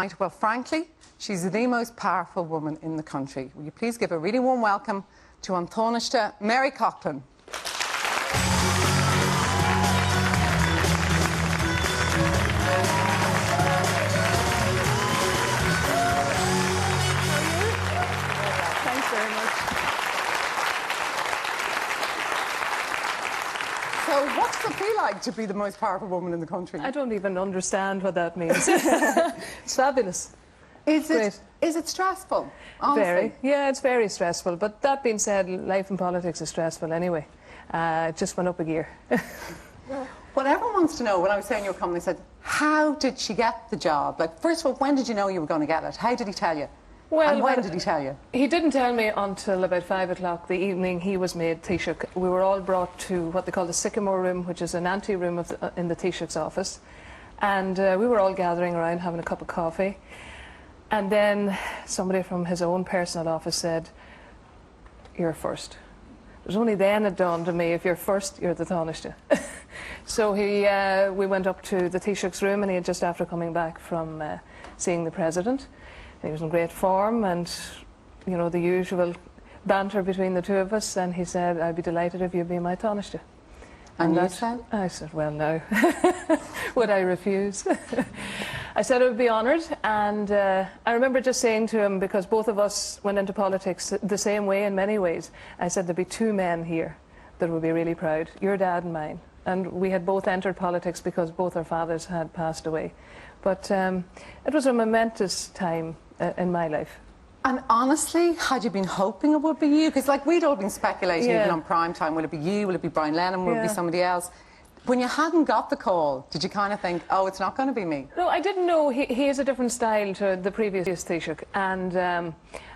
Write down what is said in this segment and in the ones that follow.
Well, frankly, she's the most powerful woman in the country. Will you please give a really warm welcome to Tánaiste, Mary Coughlan. Thanks very much. So what's it feel like to be the most powerful woman in the country? I don't even understand what that means. It's fabulous. Is it stressful? Honestly? Very. Yeah, it's very stressful. But that being said, life in politics is stressful anyway. It just went up a gear. What everyone wants to know, when I was saying your company, said, how did she get the job? Like, first of all, when did you know you were going to get it? How did he tell you? Well, and when did he tell you? He didn't tell me until about 5 o'clock the evening he was made Taoiseach. We were all brought to what they call the Sycamore Room, which is an ante-room in the Taoiseach's office. And we were all gathering around having a cup of coffee. And then somebody from his own personal office said, "You're first." It was only then it dawned on me, if you're first, you're the Tánaiste. So we went up to the Taoiseach's room, and he had just after coming back from seeing the President. And he was in great form, and, you know, the usual banter between the two of us, and he said, "I'd be delighted if you'd be my Tánaiste." And you said? I said, "Well, no." Would I refuse? I said I would be honoured, and I remember just saying to him, because both of us went into politics the same way in many ways, I said there'd be two men here that would be really proud, your dad and mine. And we had both entered politics because both our fathers had passed away. But it was a momentous time in my life. And honestly, had you been hoping it would be you? Because, like, we'd all been speculating, even on prime time, will it be you, will it be Brian Lennon, will it be somebody else? When you hadn't got the call, did you kind of think, oh, it's not going to be me? No, I didn't know. He has a different style to the previous Taoiseach. And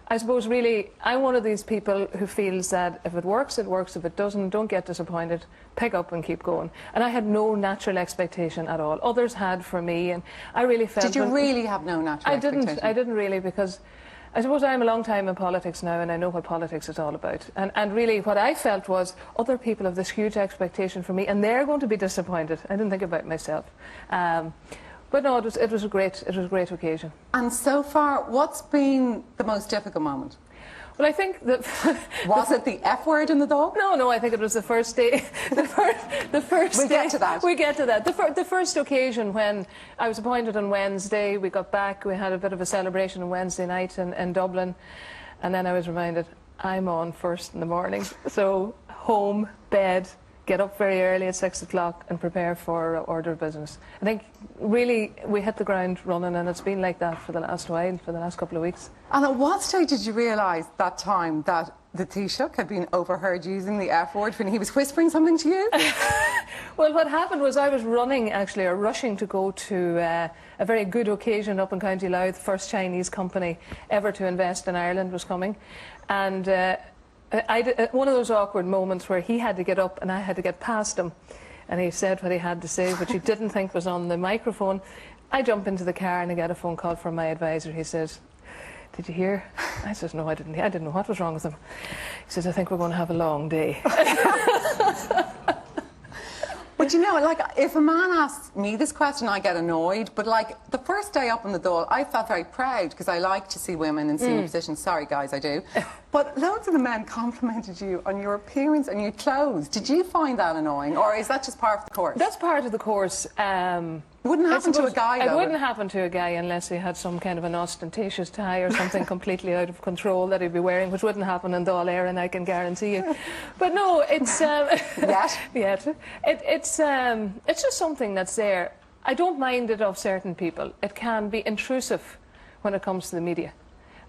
I suppose, really, I'm one of these people who feels that if it works, it works. If it doesn't, don't get disappointed. Pick up and keep going. And I had no natural expectation at all. Others had for me, and I really felt... Did you really have no natural expectation? I didn't really, because I suppose I'm a long time in politics now, and I know what politics is all about. And really what I felt was other people have this huge expectation for me, and they're going to be disappointed. I didn't think about myself. But no, it was a great occasion. And so far, what's been the most difficult moment? Well, I think that... Was it the F word in the dog? No, I think it was the first day. the first We'll day. get to that. We get to that. The first occasion when I was appointed on Wednesday, we got back, we had a bit of a celebration on Wednesday night in Dublin, and then I was reminded, I'm on first in the morning. So, home, bed, get up very early at 6 o'clock and prepare for order of business. I think, really, we hit the ground running, and it's been like that for the last while, for the last couple of weeks. And at what stage did you realise that time that the Taoiseach had been overheard using the F word when he was whispering something to you? Well, what happened was I was running, actually, or rushing to go to a very good occasion up in County Louth. The first Chinese company ever to invest in Ireland was coming. And one of those awkward moments where he had to get up and I had to get past him. And he said what he had to say, which he didn't think was on the microphone. I jump into the car and I get a phone call from my advisor. He says, "Did you hear?" I says, "No, I didn't. I didn't know what was wrong with him." He says, "I think we're going to have a long day." But you know, like, if a man asks me this question, I get annoyed. But, like, the first day up in the Dáil, I felt very proud because I like to see women in senior positions. Sorry, guys, I do. But loads of the men complimented you on your appearance and your clothes. Did you find that annoying, or is that just part of the course? That's part of the course. It wouldn't happen to a guy, though. It wouldn't happen to a guy unless he had some kind of an ostentatious tie or something completely out of control that he'd be wearing, which wouldn't happen in Dáil Éireann, I can guarantee you. But no, it's... Yet? It's just something that's there. I don't mind it of certain people. It can be intrusive when it comes to the media.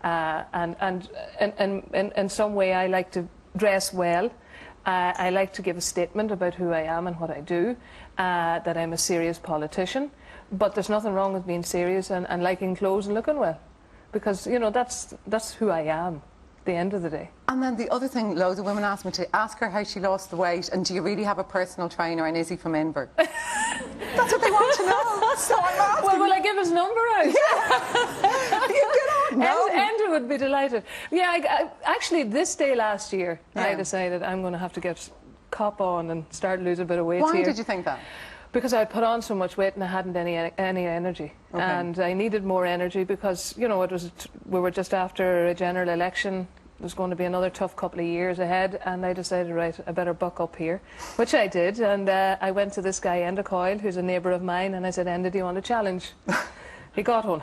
And in some way I like to dress well. I like to give a statement about who I am and what I do, that I'm a serious politician. But there's nothing wrong with being serious and liking clothes and looking well. Because, you know, that's who I am at the end of the day. And then the other thing, loads of women ask me to ask her how she lost the weight, and do you really have a personal trainer, and is he from Inver? That's what they want to know. So I'm asking. Well, will I give his number out? Yeah. You get on. No. Enda would be delighted. Yeah, actually, this day last year, I decided I'm going to have to get cop on and start losing a bit of weight here. Why did you think that? Because I put on so much weight and I hadn't any energy. Okay. And I needed more energy because, you know, we were just after a general election. There's going to be another tough couple of years ahead, and I decided, right, I better buck up here, which I did. And I went to this guy, Enda Coyle, who's a neighbour of mine, and I said, Enda, do you want a challenge? He got one.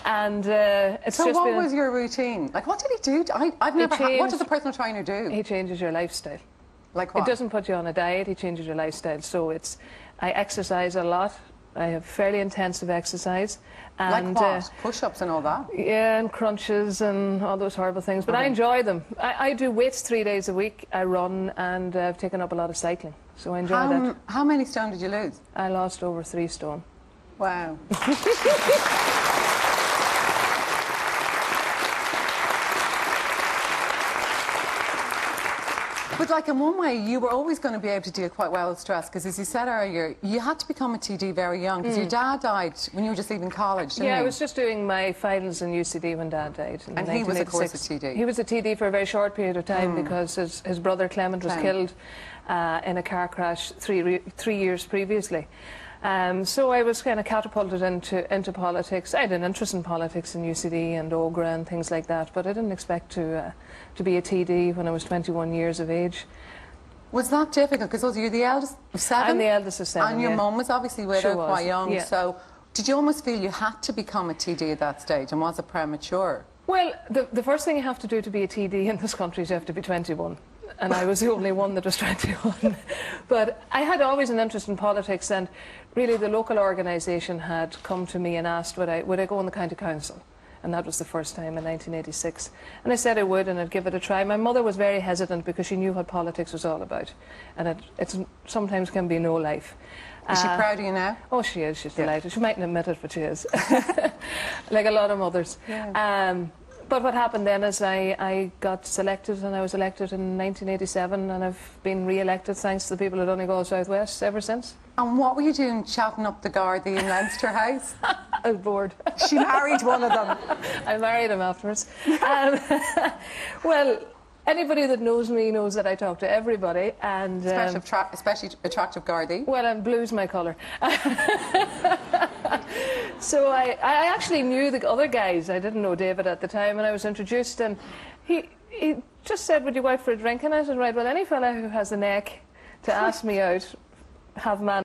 And it's so just what was your routine? Like, what did he do? I've never what does a personal trainer do? He changes your lifestyle. Like what? It doesn't put you on a diet, he changes your lifestyle. So I exercise a lot. I have fairly intensive exercise. And, like what? Push-ups and all that? Yeah, and crunches and all those horrible things. But I enjoy them. I do weights 3 days a week. I run, and I've taken up a lot of cycling. So I enjoy that. How many stone did you lose? I lost over 3 stone. Wow. But like in one way, you were always going to be able to deal quite well with stress because, as you said earlier, you had to become a TD very young because your dad died when you were just leaving college, didn't he? Yeah, I was just doing my finals in UCD when Dad died. And he was, of course, a TD. He was a TD for a very short period of time because his brother Clement was killed in a car crash three years previously. So I was kind of catapulted into politics. I had an interest in politics in UCD and OGRA and things like that, but I didn't expect to be a TD when I was 21 years of age. Was that difficult? Because you're the eldest of 7? I'm the eldest of 7, and your mum was obviously widowed quite young, yeah. So did you almost feel you had to become a TD at that stage, and was it premature? Well, the first thing you have to do to be a TD in this country is you have to be 21. And I was the only one that was 21. But I had always an interest in politics, and really the local organisation had come to me and asked would I go on the county council, and that was the first time in 1986. And I said I would, and I'd give it a try. My mother was very hesitant because she knew what politics was all about, and it sometimes can be no life. Is she proud of you now? Oh, she is. She's delighted. She mightn't admit it, but she is. Like a lot of mothers. Yeah. But what happened then is I got selected, and I was elected in 1987, and I've been re-elected thanks to the people at Donegal South West ever since. And what were you doing chatting up the Gardaí in Leinster House? I was bored. She married one of them. I married him afterwards. Well, anybody that knows me knows that I talk to everybody, and especially attractive Gardaí. Well, and blue's my colour. So I actually knew the other guys. I didn't know David at the time, and I was introduced, and he just said, would you go out for a drink? And I said, right, well, any fella who has the neck to ask me out, have man